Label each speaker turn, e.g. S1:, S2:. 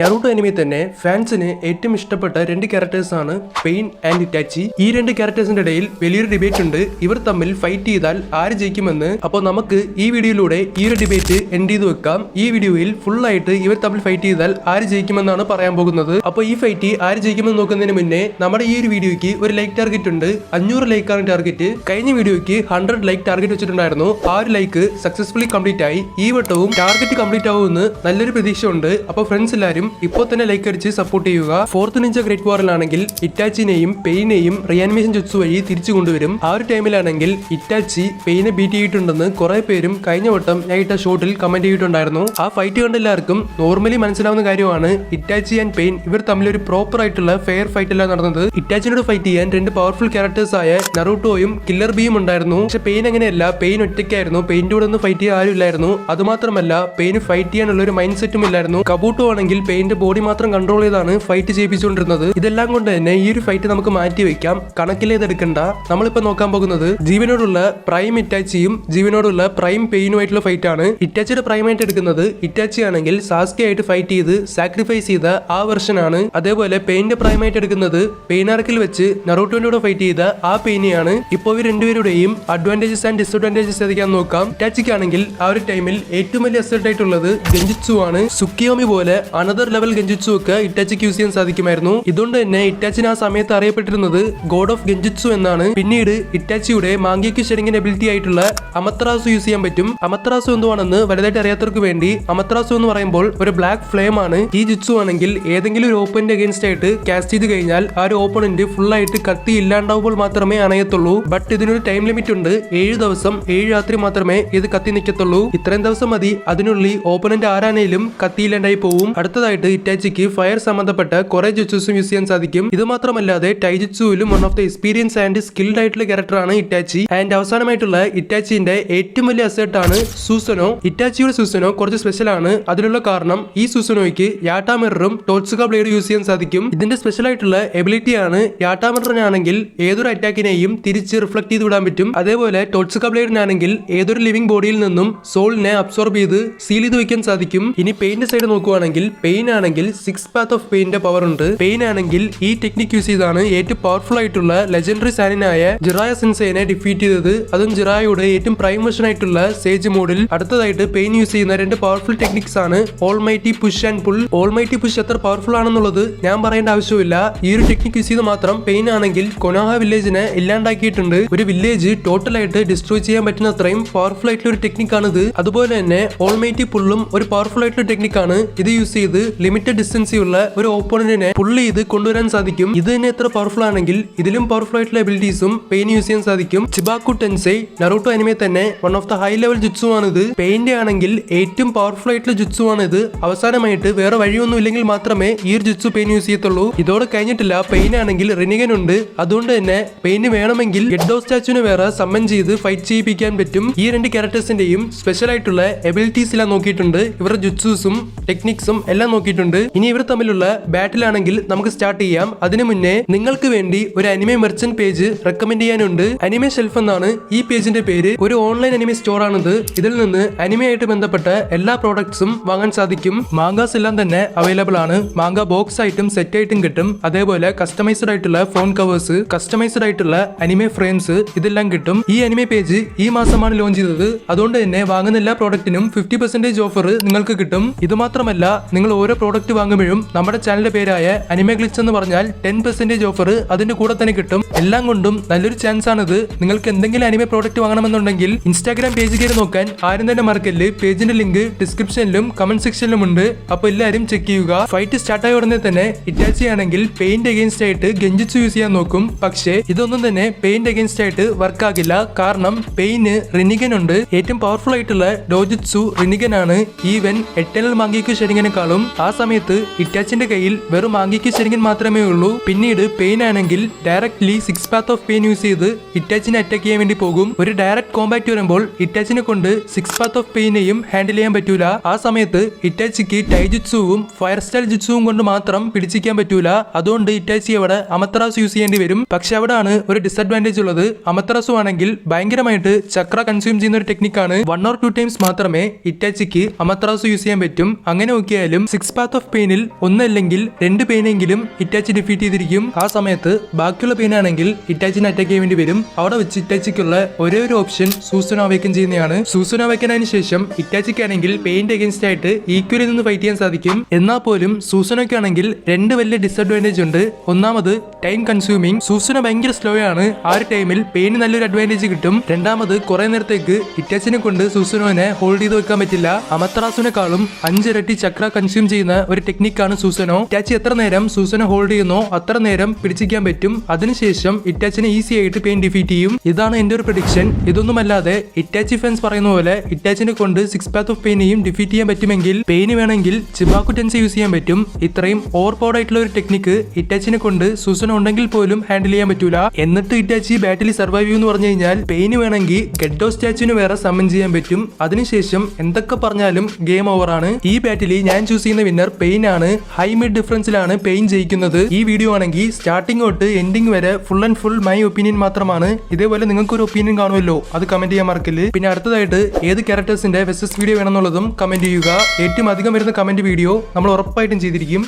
S1: Naruto anime തന്നെ ഫാൻസിന് ഏറ്റവും ഇഷ്ടപ്പെട്ട രണ്ട് ക്യാരക്ടേഴ്സാണ് പെയിൻ ആൻഡ് ഇറ്റാച്ചി. ഈ രണ്ട് ക്യാരക്ടേഴ്സിന്റെ ഇടയിൽ വലിയൊരു ഡിബേറ്റ് ഉണ്ട്. ഇവർ തമ്മിൽ ഫൈറ്റ് ചെയ്താൽ ആര് ജയിക്കുമെന്ന്. അപ്പോൾ നമുക്ക് ഈ വീഡിയോയിലൂടെ ഈ ഒരു ഡിബേറ്റ് എൻഡ് ചെയ്ത് വെക്കാം. ഈ വീഡിയോയിൽ ഫുൾ ആയിട്ട് ഇവർ തമ്മിൽ ഫൈറ്റ് ചെയ്താൽ ആര് ജയിക്കുമെന്നാണ് പറയാൻ പോകുന്നത്. അപ്പോൾ ഈ ഫൈറ്റ് ആര് ജയിക്കുമെന്ന് നോക്കുന്നതിന് മുന്നേ നമ്മുടെ ഈ ഒരു വീഡിയോയ്ക്ക് ഒരു ലൈക്ക് ടാർഗറ്റ് ഉണ്ട്. 500 ലൈക്കാണ് ടാർഗറ്റ്. കഴിഞ്ഞ വീഡിയോയ്ക്ക് 100 ലൈക്ക് ടാർഗറ്റ് വെച്ചിട്ടുണ്ടായിരുന്നു. ആ ഒരു ലൈക്ക് സക്സസ്ഫുള്ളി കംപ്ലീറ്റ് ആയി. ഈ വട്ടവും ടാർഗറ്റ് കംപ്ലീറ്റ് ആവുമെന്ന് നല്ലൊരു പ്രതീക്ഷ ഉണ്ട്. അപ്പോൾ ഫ്രണ്ട്സ് എല്ലാവരും ഇപ്പോൾ തന്നെ ലൈക്ക് അടിച്ച് സപ്പോർട്ട് ചെയ്യുക. ഫോർത്ത് നിഞ്ച ഗ്രേറ്റ് വാറിലാണെങ്കിൽ ഇറ്റാച്ചിനെയും പെയിനെയും റിയാനിമേഷൻ ജുത്സു വഴി തിരിച്ചു കൊണ്ടുവരും. ആ ഒരു ടൈമിലാണെങ്കിൽ ഇറ്റാച്ചി പെയിനെ ബീറ്റ് ചെയ്തിട്ടുണ്ടെന്ന് കുറെ പേരും കഴിഞ്ഞ വട്ടം ഞാൻ ഇട്ട ഷോട്ടിൽ കമന്റ് ചെയ്തിട്ടുണ്ടായിരുന്നു. ആ ഫൈറ്റ് കണ്ട എല്ലാവർക്കും നോർമലി മനസ്സിലാവുന്ന കാര്യമാണ് ഇറ്റാച്ചി ആൻഡ് പെയിൻ ഇവർ തമ്മിൽ ഒരു പ്രോപ്പർ ആയിട്ടുള്ള ഫെയർ ഫൈറ്റ് അല്ല നടന്നത്. ഇറ്റാച്ചിനോട് ഫൈറ്റ് ചെയ്യാൻ രണ്ട് പവർഫുൾ ക്യാരക്ടേഴ്സ് ആയ നറൂട്ടോയും കില്ലർ ബിയും ഉണ്ടായിരുന്നു. പക്ഷെ പെയിൻ അങ്ങനെയല്ല. പെയിൻ ഒറ്റയ്ക്കായിരുന്നു. പെയിന്റെ കൂടെ ഒന്ന് ഫൈറ്റ് ചെയ്യാൻ ആരും ഇല്ലായിരുന്നു. അതുമാത്രമല്ല പെയിന് ഫൈറ്റ് ചെയ്യാനുള്ള ഒരു മൈൻഡ് സെറ്റും ഇല്ലായിരുന്നു. കബൂട്ടോ ആണെങ്കിൽ പെയിന്റെ ബോഡി മാത്രം കൺട്രോൾ ചെയ്താണ് ഫൈറ്റ് ചെയ്യിപ്പിച്ചുകൊണ്ടിരുന്നത്. ഇതെല്ലാം കൊണ്ട് തന്നെ ഈ ഒരു ഫൈറ്റ് നമുക്ക് മാറ്റി വെക്കാം. കണക്കിലേതെടുക്കണ്ട. നമ്മളിപ്പോ നോക്കാൻ പോകുന്നത് ജീവനോടുള്ള പ്രൈം ഇറ്റാച്ചിയും ജീവനോടുള്ള പ്രൈം പെയിനുമായിട്ടുള്ള ഫൈറ്റ് ആണ്. ഇറ്റാച്ചിയുടെ പ്രൈം ആയിട്ട് എടുക്കുന്നത് ഇറ്റാച്ചി ആണെങ്കിൽ സാസ്കെ ആയിട്ട് ഫൈറ്റ് ചെയ്ത് സാക്രിഫൈസ് ചെയ്ത ആ വെർഷൻ ആണ്. അതേപോലെ പെയിന്റെ പ്രൈം ആയിട്ട് എടുക്കുന്നത് പെയിനാർക്കിൽ വെച്ച് നറൂട്ടോയുടെ കൂടെ ഫൈറ്റ് ചെയ്ത ആ പെയിനെയാണ്. ഇപ്പോൾ ഇവർ രണ്ടുപേരുടെയും അഡ്വാൻറ്റേജസ് ആൻഡ് ഡിസ്അഡ്വാൻറ്റേജസ് ഏതൊക്കെയാന്ന് നോക്കാം. ഇറ്റാച്ചിക്കാണെങ്കിൽ ആ ഒരു ടൈമിൽ ഏറ്റവും വലിയ അസറ്റ് ആയിട്ടുള്ളത് ഗെഞ്ചിത്സു ആണ്. സുക്കിയോമി പോലെ അനദർ ലെവൽ ഗെഞ്ചിത്സു ഒക്കെ ഇറ്റാച്ചിക്ക് യൂസ് ചെയ്യാൻ സാധിക്കുമായിരുന്നു. ഇതുകൊണ്ട് തന്നെ ഇറ്റാച്ചിന് ആ സമയത്ത് അറിയപ്പെട്ടിരുന്നത് ഗോഡ് ഓഫ് ഗെഞ്ചിത്സു എന്നാണ്. പിന്നീട് ഇറ്റാച്ചിയുടെ മാംഗേക്യു ഷെരിങ്ങിന്റെ എബിലിറ്റി ആയിട്ടുള്ള അമത്രാസു യൂസ് ചെയ്യാൻ പറ്റും. അമത്രാസു എന്തുവാണെന്ന് വലുതായിട്ട് അറിയാത്തവർക്ക് വേണ്ടി അമത്രാസു എന്ന് പറയുമ്പോൾ ഒരു ബ്ലാക്ക് ഫ്ലെയിം ആണ്. ഈ ജുത്സു ആണെങ്കിൽ ഏതെങ്കിലും ഒരു ഓപ്പണിന്റെ അഗേൻസ്റ്റ് ആയിട്ട് കാസ്റ്റ് ചെയ്ത് കഴിഞ്ഞാൽ ആ ഒരു ഓപ്പണന്റ് ഫുൾ ആയിട്ട് കത്തി ഇല്ലാണ്ടാവുമ്പോൾ മാത്രമേ അണയത്തുള്ളൂ. ബട്ട് ഇതിനൊരു ടൈം ലിമിറ്റ് ഉണ്ട്. 7 ദിവസം 7 രാത്രി മാത്രമേ ഇത് കത്തി നിൽക്കത്തുള്ളൂ. ഇത്രയും ദിവസം മതി. അതിനുള്ളിൽ ഓപ്പണന്റ് ആരാണേലും കത്തിയില്ലാണ്ടായി പോവും. അടുത്തതായിട്ട് ഇറ്റാച്ചിക്ക് ഫയർ സംബന്ധപ്പെട്ട കുറെ ജുത്സുസും യൂസ് ചെയ്യാൻ സാധിക്കും. ഇത് മാത്രമല്ലാതെ ടൈജുത്സുവിലും one of the experience and skilled ആയിട്ടുള്ള ക്യാരക്ടറാണ് ഇറ്റാച്ചി. ആൻഡ് അവസാനമായിട്ടുള്ള ഇറ്റാച്ചിന്റെ ഏറ്റവും വലിയ അസെറ്റ് ആണ് സൂസനോ. ഇറ്റാച്ചിയുടെ സൂസനോ കുറച്ച് സ്പെഷ്യൽ ആണ്. അതിനുള്ള കാരണം ഈ സൂസനോയ്ക്ക് യാട്ടാ മിററും ടോട്സുക ബ്ലേഡ് യൂസ് ചെയ്യാൻ സാധിക്കും. ഇതിന്റെ സ്പെഷ്യൽ ആയിട്ടുള്ള എബിലിറ്റി ആണ്. യാട്ടാ മിററിനാണെങ്കിൽ ഏതൊരു അറ്റാക്കിനെയും തിരിച്ച് റിഫ്ലക്ട് ചെയ്ത് വിടാൻ പറ്റും. അതേപോലെ ടോട്സുക ബ്ലേഡിനാണെങ്കിൽ ഏതൊരു ലിവിംഗ് ബോഡിയിൽ നിന്നും സോളിനെ അബ്സോർബ് ചെയ്ത് സീൽ ചെയ്ത് വെക്കാൻ സാധിക്കും. ഇനി പെയിന്റെ സൈഡ് നോക്കുവാണെങ്കിൽ പെയിൻ ആണെങ്കിൽ 6 പാത്ത് ഓഫ് പെയിന്റെ പവർ ഉണ്ട്. പെയിൻ ആണെങ്കിൽ ഈ ടെക്നിക് യൂസ് ചെയ്താണ് ഏറ്റവും പവർഫുൾ ആയിട്ടുള്ള ലെജൻഡറി സാനിനായ ജിറായ സെൻസേനെ ഡിഫീറ്റ് ചെയ്തത്. അതും ജിറായയുടെ ഏറ്റവും പ്രൈം വെർഷൻ ആയിട്ടുള്ള സേജ് മോഡിൽ. അടുത്തതായിട്ട് പെയിൻ യൂസ് ചെയ്യുന്ന രണ്ട് പവർഫുൾ ടെക്നിക്സ് ആണ് almighty push and pull. Almighty push എത്ര പവർഫുൾ ആണെന്നുള്ളത് ഞാൻ പറയേണ്ട ആവശ്യമില്ല. ഈ ഒരു ടെക്നിക് യൂസ് ചെയ്ത് മാത്രം പെയിൻ ആണെങ്കിൽ കൊനോഹ വില്ലേജിനെ ഇല്ലാണ്ടാക്കിയിട്ടുണ്ട്. ഒരു വില്ലേജ് ടോട്ടൽ ആയിട്ട് ഡിസ്ട്രോയ് ചെയ്യാൻ പറ്റുന്ന അത്രയും പവർഫുൾ ആയിട്ടുള്ള ഒരു ടെക്നിക് ആണിത്. അതുപോലെ തന്നെ ഓൾമൈറ്റി പുള്ളും ഒരു പവർഫുൾ ആയിട്ടുള്ള ടെക്നിക് ആണ്. ഇത് യൂസ് ചെയ്ത് ലിമിറ്റഡ് ഡിസ്റ്റൻസ് ഉള്ള ഒരു ഓപ്പോണന്റിനെ പുള്ള് ചെയ്ത് കൊണ്ടുവരാൻ സാധിക്കും. ഇത് തന്നെ എത്ര പവർഫുൾ ആണെങ്കിൽ ഇതിലും പവർഫുൾ ആയിട്ടുള്ള എബിലിറ്റീസും പെയിൻ യൂസ് ചെയ്യാൻ സാധിക്കും. ചിബാക്കു ടെൻസൈ നറൂട്ടോ അനിമെ തന്നെ one of the high level jutsu ആണ് ഇത്. പെയിന്റെ ആണെങ്കിൽ ഏറ്റവും പവർഫുൾ ആയിട്ടുള്ള ജുത്സു ആണ് ഇത്. അവസാനമായിട്ട് വേറെ വഴിയൊന്നും ഇല്ലെങ്കിൽ മാത്രമേ ഈ ഒരു ജുത്സു പെയിൻ യൂസ് ചെയ്യത്തുള്ളൂ. ഇതോടെ കഴിഞ്ഞിട്ടില്ല. പെയിൻ ആണെങ്കിൽ റിനിഗൻ ഉണ്ട്. അതുകൊണ്ട് തന്നെ പെയിന് വേണമെങ്കിൽ ഗെഡോ സ്റ്റാച്ചുവിനെ വേറെ സമ്മൻ ചെയ്ത് ഫൈറ്റ് ചെയ്യിപ്പിക്കാൻ പറ്റും. ഈ രണ്ട് ക്യാരക്ടേഴ്സിന്റെയും സ്പെഷ്യൽ ആയിട്ടുള്ള എബിലിറ്റീസ് എല്ലാം നോക്കിയിട്ടുണ്ട്. ഇവരുടെ ജുത്സുസും ടെക്നിക്സും എല്ലാം നോക്കിയിട്ടുണ്ട്. ഇനി ഇവർ തമ്മിലുള്ള ബാറ്റിൽ ആണെങ്കിൽ നമുക്ക് സ്റ്റാർട്ട് ചെയ്യാം. അതിനു മുന്നേ നിങ്ങൾക്ക് വേണ്ടി ഒരു അനിമെ മെർച്ചന്റ് പേജ് റെക്കമെൻഡ് ചെയ്യാനുണ്ട്. അനിമെ ഷെൽഫ് എന്നാണ് ഈ പേജിന്റെ പേര്. ഒരു ഓൺലൈൻ അനിമെ സ്റ്റോർ ആണിത്. ഇതിൽ നിന്ന് അനിമയായിട്ട് ബന്ധപ്പെട്ട എല്ലാ പ്രോഡക്ട്സും വാങ്ങാൻ സാധിക്കും. മാംഗാസ് എല്ലാം തന്നെ അവൈലബിൾ ആണ്. മാംഗ ബോക്സ് ആയിട്ടും സെറ്റ് ആയിട്ടും കിട്ടും. അതേപോലെ കസ്റ്റമൈസ്ഡ് ആയിട്ടുള്ള ഫോൺ കവേഴ്സ്, കസ്റ്റമൈസ്ഡ് ആയിട്ടുള്ള അനിമെ ഫ്രെയിംസ് ഇതെല്ലാം കിട്ടും. ഈ അനിമെ പേജ് ഈ മാസമാണ് ലോഞ്ച് ചെയ്തത്. അതുകൊണ്ട് തന്നെ വാങ്ങുന്ന എല്ലാ പ്രോഡക്റ്റിനും 50% ഓഫർ നിങ്ങൾക്ക് കിട്ടും. ഇത് മാത്രമല്ല നിങ്ങൾ ഓരോ പ്രോഡക്റ്റ് വാങ്ങുമ്പോഴും നമ്മുടെ ചാനലിന്റെ പേരായ അനിമെ ഗ്ലിച്ച് എന്ന് പറഞ്ഞാൽ 10% ഓഫർ അതിന്റെ കൂടെ തന്നെ കിട്ടും. എല്ലാം കൊണ്ടും നല്ലൊരു ചാൻസ് ആണിത്. നിങ്ങൾക്ക് എന്തെങ്കിലും അനിമെ പ്രോഡക്റ്റ് വാങ്ങണമെന്നുണ്ടെങ്കിൽ ഇൻസ്റ്റാഗ്രാം പേജ് കയറി നോക്കാൻ ആരും തന്നെ മറക്കല്ല്. പേജിന്റെ ലിങ്ക് ഡിസ്ക്രിപ്ഷനിലും കമന്റ് സെക്ഷനിലും ഉണ്ട്. അപ്പൊ എല്ലാവരും ചെക്ക് ചെയ്യുക. ഫൈറ്റ് സ്റ്റാർട്ട് ആയ ഉടനെ തന്നെ ഇറ്റാച്ചി ആണെങ്കിൽ പെയിന്റ് അഗേൻസ്റ്റ് ആയിട്ട് ഗെഞ്ചിത്സു യൂസ് ചെയ്യാൻ നോക്കും. പക്ഷേ ഇതൊന്നും തന്നെ പെയിന്റ് അഗേൻസ്റ്റ് ആയിട്ട് വർക്ക് ആകില്ല. കാരണം പെയിന് റിനിഗൻ ഉണ്ട്. ഏറ്റവും പവർഫുൾ ആയിട്ടുള്ള ഡോജുത്സു റിനിഗൻ ആണ്. ഈവൻ എറ്റേണൽ മാംഗേക്യു ഷെരിങ്ങനെക്കാളും ആ സമയത്ത് ഇറ്റാച്ചിന്റെ കയ്യിൽ വെറും മാംഗേക്യു ഷെരിങ്ങൻ മാത്രമേ ഉള്ളൂ. പിന്നീട് പെയിൻ ആണെങ്കിൽ directly 6 path of pain use ചെയ്ത് ഇറ്റാച്ചിനെ അറ്റാക്ക് ചെയ്യാൻ വേണ്ടി പോകും. ഒരു ഡയറക്റ്റ് കോമ്പാക്ട് വരുമ്പോൾ ഇറ്റാച്ചിനെ കൊണ്ട് 6 പാത്ത് ഓഫ് പെയിനെയും ഹാൻഡിൽ ചെയ്യാൻ പറ്റൂല. ആ സമയത്ത് ഇറ്റാച്ചിക്ക് ടൈജുത്സുവും ഫയർ സ്റ്റൈൽ ജുത്സുവും കൊണ്ട് മാത്രം പിടിച്ചിരിക്കാൻ പറ്റൂല. അതുകൊണ്ട് ഇറ്റാച്ചി അവിടെ അമത്രാസു യൂസ് ചെയ്യേണ്ടി വരും. പക്ഷെ അവിടെയാണ് ഒരു ഡിസഡ്വാൻറ്റേജ് ഉള്ളത്. അമത്രാസു ആണെങ്കിൽ ഭയങ്കരമായിട്ട് ചക്ര കൺസ്യൂം ചെയ്യുന്ന ഒരു ടെക്നിക്കാണ്. 1 or 2 ടൈംസ് മാത്രമേ ഇറ്റാച്ചിക്ക് അമത്രാസു യൂസ് ചെയ്യാൻ പറ്റും. അങ്ങനെ നോക്കിയാലും 6 സിക്സ് പാത്ത് ഓഫ് പെയിനിൽ ഒന്നല്ലെങ്കിൽ 2 പെയിനെങ്കിലും ഇറ്റാച്ചി ഡിഫീറ്റ് ചെയ്തിരിക്കും. ആ സമയത്ത് ബാക്കിയുള്ള പെയിനാണെങ്കിൽ ഇറ്റാച്ചിനെ അറ്റാക്ക് ചെയ്യാൻ വേണ്ടി വരും. അവിടെ വെച്ച് ഇറ്റാച്ചിക്കുള്ള ഒരേ ഒരു ഓപ്ഷൻ സൂസനോ അവേക്കൻ ചെയ്യുന്നതാണ്. സൂസനോ അവേക്കനതിന് ശേഷം ഇറ്റാച്ചിക്കാണെങ്കിൽ പെയിന്റ് അഗേൻസ്റ്റ് ആയിട്ട് ഈക്വലിൽ നിന്ന് ഫൈറ്റ് ചെയ്യാൻ സാധിക്കും. എന്നാൽ പോലും സൂസനോക്കാണെങ്കിൽ 2 വലിയ ഡിസഡ്വാൻറ്റേജ് ഉണ്ട്. ഒന്നാമത് ടൈം കൺസ്യൂമിങ്. സൂസനോ ഭയങ്കര സ്ലോ ആണ്. ആ ഒരു ടൈമിൽ പെയിന് നല്ലൊരു അഡ്വാൻറ്റേജ് കിട്ടും. രണ്ടാമത് കുറെ നേരത്തേക്ക് ഇറ്റാച്ചിനെ കൊണ്ട് സൂസനോനെ ഹോൾഡ് ചെയ്ത് വെക്കാൻ പറ്റില്ല. അമത്രാസുനെക്കാളും 5 ഇരട്ടി ചക്ര കൺസ്യൂം ചെയ്യുന്ന ഒരു ടെക്നിക്കാണ് സൂസനോ. ഇറ്റാച്ചി എത്ര നേരം സൂസനോ ഹോൾഡ് ചെയ്യുന്നോ അത്ര നേരം പിടിച്ചിരിക്കാൻ പറ്റും. അതിനുശേഷം ഇറ്റാച്ചിനെ ഈസി ആയിട്ട് പെയിൻ ഡിഫീറ്റ് ചെയ്യും. ഇതാണ് എന്റെ ഒരു പ്രഡിക്ഷൻ. ഇതൊന്നുമല്ലാതെ ഇറ്റാച്ചി ഫാൻസ് പറയുന്ന പോലെ ഇറ്റാച്ചിനെ കൊണ്ട് സിക്സ് പാത്ത് ഓഫ് പെയിനെയും ഡിഫീറ്റ് ചെയ്യാൻ പറ്റുമെങ്കിൽ പെയിന് വേണമെങ്കിൽ ചിബാക്കു ടെൻസെ യൂസ് ചെയ്യാൻ പറ്റും. ഇത്രയും ഓവർ പവർഡ് ആയിട്ടുള്ള ഒരു ടെക്നിക്ക് ഇറ്റാച്ചിനെ കൊണ്ട് സൂസനോ ഉണ്ടെങ്കിൽ പോലും ഹാൻഡിൽ ചെയ്യാൻ പറ്റൂല. എന്നിട്ട് ഇറ്റാച്ചി ബാറ്റിൽ സർവൈവ് ചെയ്യുമെന്ന് പറഞ്ഞു കഴിഞ്ഞാൽ പെയിന് വേണമെങ്കിൽ ഗെഡോ സ്റ്റാച്ചുവിന് വേറെ സമ്മൺ ചെയ്യാൻ പറ്റും. അതിനുശേഷം എന്തൊക്കെ പറഞ്ഞാലും ഗെയിം ഓവർ ആണ്. ഈ ബാറ്റിൽ ഞാൻ ചൂസ് ചെയ്യുന്ന വിന്നർ പെയിൻ ആണ്. ഹൈ മിഡ് ഡിഫറൻസിലാണ് പെയിൻ ജയിക്കുന്നത്. ഈ വീഡിയോ ആണെങ്കിൽ സ്റ്റാർട്ടിംഗ് തൊട്ട് എൻഡിങ് വരെ full and full my opinion മാത്രമാണ്. ഇതേപോലെ നിങ്ങൾക്ക് ഒരു ഒപ്പീനിയൻ കാണുമല്ലോ, അത് കമന്റ് ചെയ്യാൻ മറക്കല്. പിന്നെ അടുത്തതായിട്ട് ഏത് ക്യാരക്ടേഴ്സിന്റെ വെസസ് വീഡിയോ വേണമെന്നുള്ളതും കമന്റ് ചെയ്യുക. ഏറ്റവും അധികം വരുന്ന കമന്റ് വീഡിയോ നമ്മൾ ഉറപ്പായിട്ടും ചെയ്തിരിക്കും.